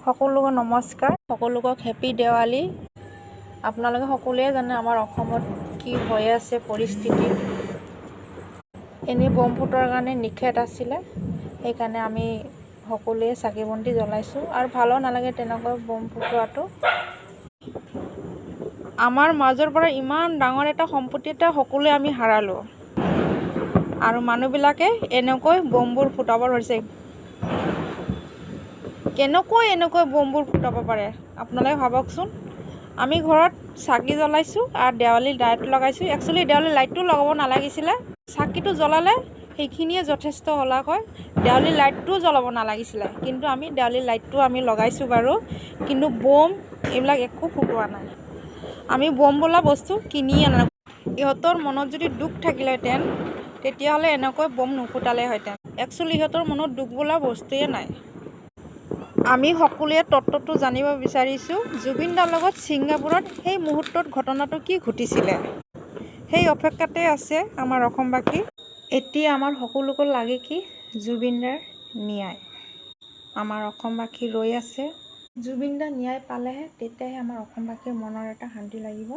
সকলোকে নমস্কাৰ, সকলোকক হেপী দেৱালী। আপোনালোকে সকলোৱে জানে আমাৰ অসমত কি হৈ আছে পৰিস্থিতি। এনেই বম ফুটোৱাৰ কাৰণে নিষেধ আছিলে, সেইকাৰণে আমি সকলোৱে চাকি বন্তি জ্বলাইছোঁ আৰু ভালো নালাগে তেনেকৈ বম ফুটোৱাটো। আমাৰ মাজৰ পৰা ইমান ডাঙৰ এটা সম্পত্তি এটা সকলোৱে আমি হাৰালোঁ আৰু মানুহবিলাকে এনেকৈ বমবোৰ ফুটাব ধৰিছে। কেনেকৈ এনেকৈ বমবোৰ ফুটাব পাৰে আপোনালোকে ভাবকচোন। আমি ঘৰত চাকি জ্বলাইছোঁ আৰু দেৱালীৰ লাইট লগাইছোঁ। একচুৱেলি দেৱালীৰ লাইটটো লগাব নালাগিছিলে, চাকিটো জ্বলালে সেইখিনিয়ে যথেষ্ট হ'লা হয়। দেৱালীৰ লাইটটোও জ্বলাব নালাগিছিলে, কিন্তু আমি দেৱালীৰ লাইটটো আমি লগাইছোঁ বাৰু, কিন্তু বম এইবিলাক একো ফুটোৱা নাই। আমি বম বোলা বস্তু কিনি আনা। ইহঁতৰ মনত যদি দুখ থাকিলেহেঁতেন তেতিয়াহ'লে এনেকৈ বম নুফুটালেহেঁতেন। একচুৱেলি ইহঁতৰ মনত দুখ বোলা বস্তুৱে নাই। আমি সকলোৱে তত্ত্বটো জানিব বিচাৰিছোঁ, জুবিন দাৰ লগত ছিংগাপুৰত সেই মুহূৰ্তত ঘটনাটো কি ঘটিছিলে। সেই অপেক্ষাতে আছে আমাৰ অসমবাসী। এতিয়া আমাৰ সকলোকে লাগে কি জুবিন দাৰ ন্যায়। আমাৰ অসমবাসী ৰৈ আছে, জুবিন দাৰ ন্যায় পালেহে তেতিয়াহে আমাৰ অসমবাসীৰ মনৰ এটা শান্তি লাগিব।